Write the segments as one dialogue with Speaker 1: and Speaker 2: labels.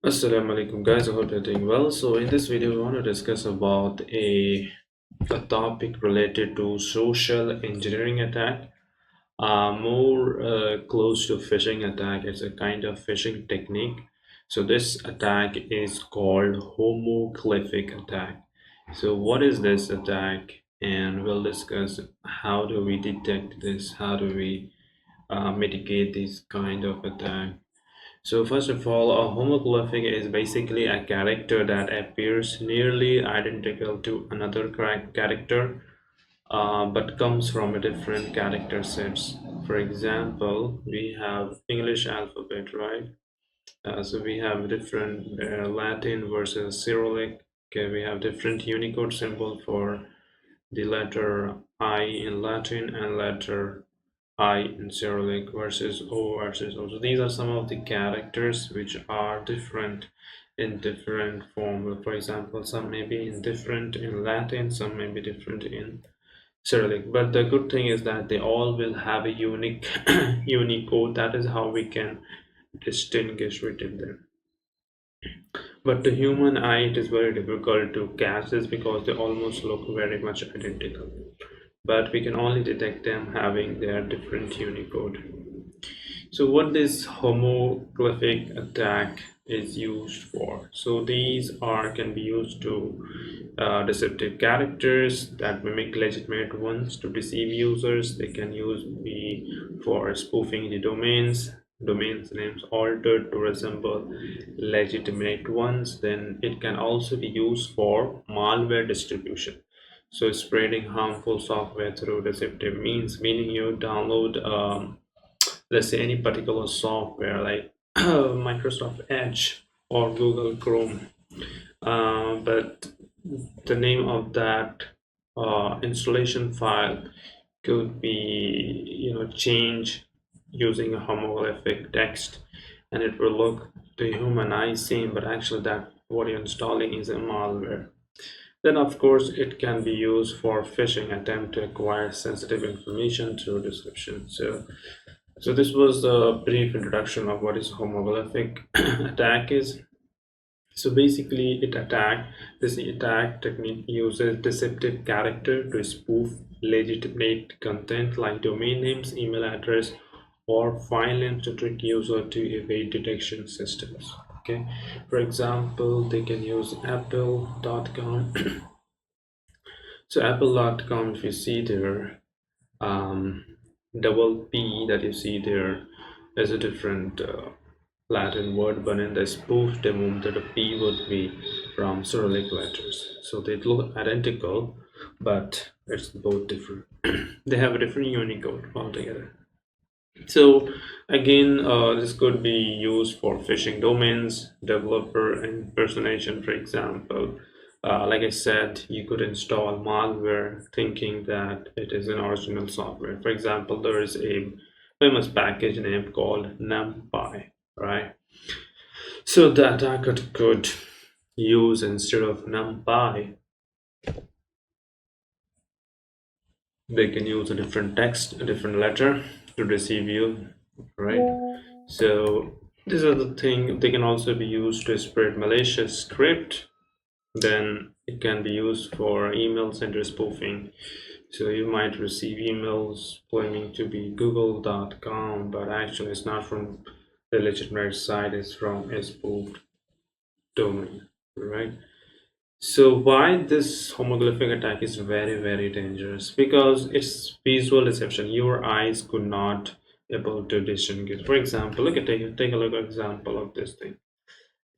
Speaker 1: Assalamu alaikum guys, I hope you're doing well. So in this video we want to discuss about a topic related to social engineering attack, more close to phishing attack. It's a kind of phishing technique. So this attack is called homoglyphic attack. So what is this attack, and we'll discuss how do we detect this, how do we mitigate this kind of attack. So first of all, a homoglyphic is basically a character that appears nearly identical to another character, but comes from a different character sets. For example, we have English alphabet, right? So we have different Latin versus Cyrillic. Okay, we have different Unicode symbol for the letter I in Latin and letter I in Cyrillic versus O versus O. So these are some of the characters which are different in different form. For example, some may be different in Latin, some may be different in Cyrillic. But the good thing is that they all will have a unique Unicode. That is how we can distinguish between them. But to human eye, it is very difficult to catch this because they almost look very much identical. But we can only detect them having their different Unicode. So what this homoglyphic attack is used for? So these are can be used to deceptive characters that mimic legitimate ones to deceive users. They can use be for spoofing the domains names altered to resemble legitimate ones. Then it can also be used for malware distribution, so spreading harmful software through deceptive means, meaning you download let's say any particular software like Microsoft Edge or Google Chrome, but the name of that installation file could be changed using a homoglyphic text, and it will look to human eye same, but actually that what you're installing is a malware. Then of course it can be used for phishing attempt to acquire sensitive information through description. So this was a brief introduction of what is homoglyphic attack is. So basically this attack technique uses deceptive character to spoof legitimate content like domain names, email address, or file names to trick user to evade detection systems. Okay, for example, they can use apple.com. So apple.com, if you see there, um, double P that you see there is a different Latin word, but in the spoof demo, the P would be from Cyrillic letters. So they look identical, but it's both different. They have a different Unicode altogether. So again, this could be used for phishing domains, developer impersonation, for example. Like I said, you could install malware thinking that it is an original software. For example, there is a famous package name called NumPy, right? So the attacker could use, instead of NumPy, they can use a different text, a different letter to deceive you, right? So these are the thing. They can also be used to spread malicious script. Then it can be used for email sender spoofing. So you might receive emails claiming to be google.com, but actually it's not from the legitimate site, it's from a spoofed domain, right? So why this homoglyphic attack is very, very dangerous? Because it's visual deception. Your eyes could not able to distinguish. For example, take a look at example of this thing.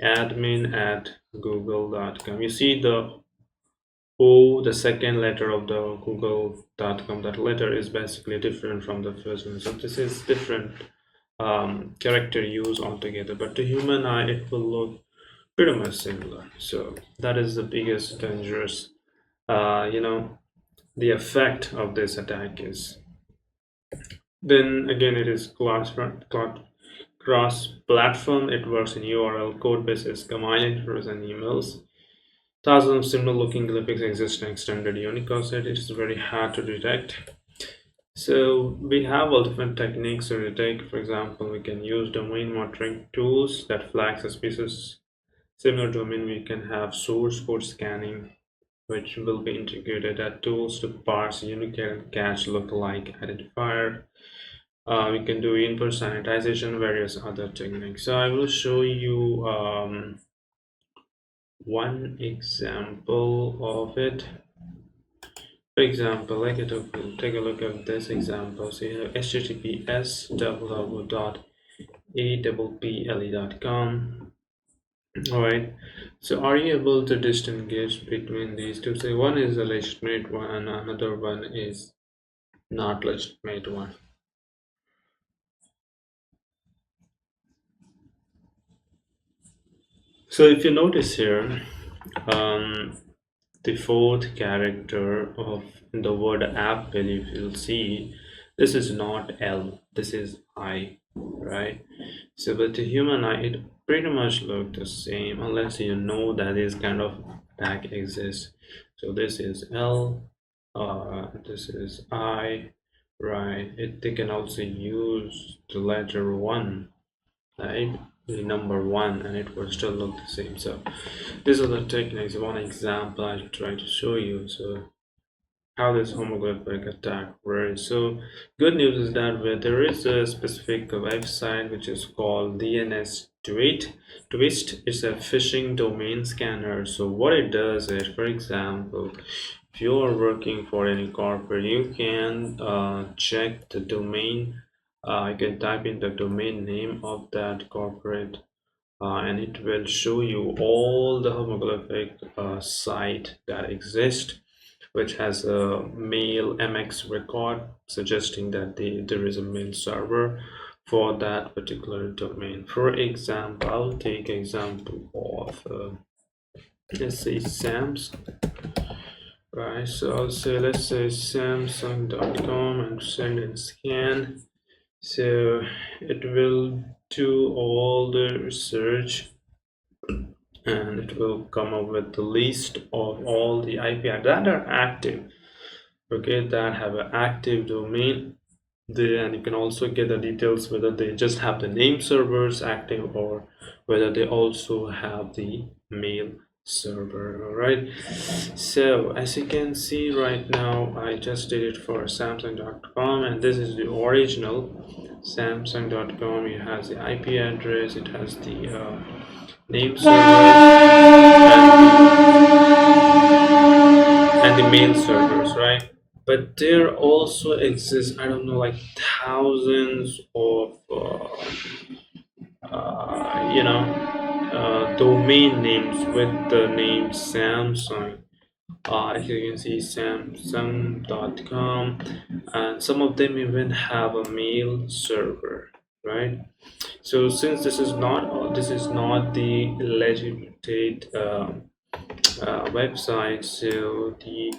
Speaker 1: Admin at google.com. You see the O, the second letter of the google.com. That letter is basically different from the first one. So this is different character use altogether. But to human eye, it will look pretty much similar. So that is the biggest dangerous the effect of this attack is. Then again, it is cross platform. It works in URL code bases, command interface, and emails. Thousands of similar looking glyphics exist in extended Unicode set. It is very hard to detect. So we have all different techniques to detect. For example, we can use domain monitoring tools that flag suspicious Similar domain, we can have source code scanning, which will be integrated at tools to parse Unicode and catch lookalike identifier. We can do input sanitization, various other techniques. So I will show you one example of it. For example, like take a look at this example. So you have https://a.apple.com. All right. So are you able to distinguish between these two? So one is a legitimate one, and another one is not legitimate one. So if you notice here, the fourth character of the word apple, if you'll see, this is not L, this is I, right? So but the human eye, it pretty much look the same unless you know that this kind of tag exists. So this is L, this is I, right? They can also use the letter 1, right? The number 1, and it will still look the same. So these are the techniques. One example I try to show you. So how this homoglyphic attack works. So good news is that there is a specific website which is called DNS Twist. It's a phishing domain scanner. So what it does is, for example, if you are working for any corporate, you can check the domain. You can type in the domain name of that corporate, and it will show you all the homoglyphic site that exist, which has a mail MX record suggesting that there is a mail server for that particular domain. For example, I'll take example of let's say Samsung, right? So I'll say, let's say Samsung.com and send and scan. So it will do all the research, and it will come up with the list of all the IP that are active, okay, that have an active domain. And you can also get the details whether they just have the name servers active or whether they also have the mail server. All right, so as you can see right now, I just did it for Samsung.com, and this is the original Samsung.com. It has the IP address, it has the name servers and the mail servers, right? But there also exists, I don't know, like thousands of domain names with the name Samsung. As you can see, Samsung.com, and some of them even have a mail server, right? So since this is not the legitimate website, so the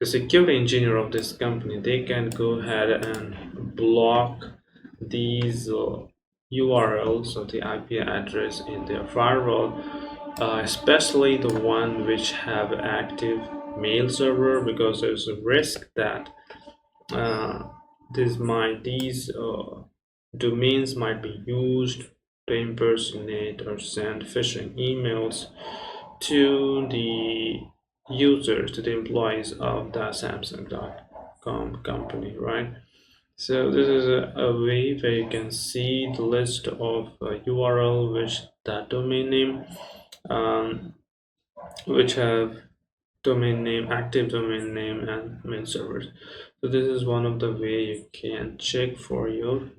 Speaker 1: security engineer of this company, they can go ahead and block these URLs or the IP address in their firewall, especially the one which have active mail server, because there's a risk that uh, these domains might be used to impersonate or send phishing emails to the users, to the employees of the Samsung.com company, right? So this is a way where you can see the list of URL which that domain name, which have domain name, active domain name, and mail servers. So this is one of the way you can check for your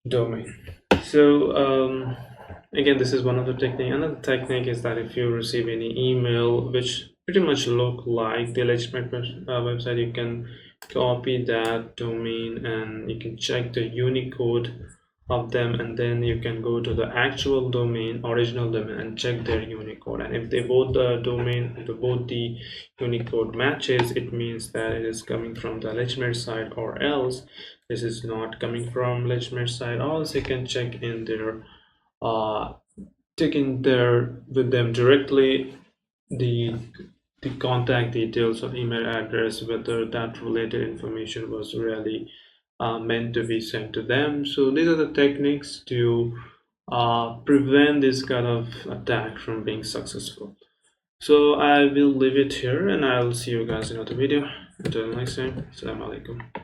Speaker 1: domain. So again, this is one of the technique. Another technique is that if you receive any email which pretty much look like the legitimate website, you can copy that domain and you can check the Unicode of them, and then you can go to the actual domain, original domain, and check their Unicode. And if they both the Unicode matches, it means that it is coming from the legitimate side, or else this is not coming from legitimate side. Also, you can check in their taking there with them directly the contact details or email address, whether that related information was really meant to be sent to them. So these are the techniques to prevent this kind of attack from being successful. So I will leave it here and I'll see you guys in another video. Until next time, Assalamu alaikum.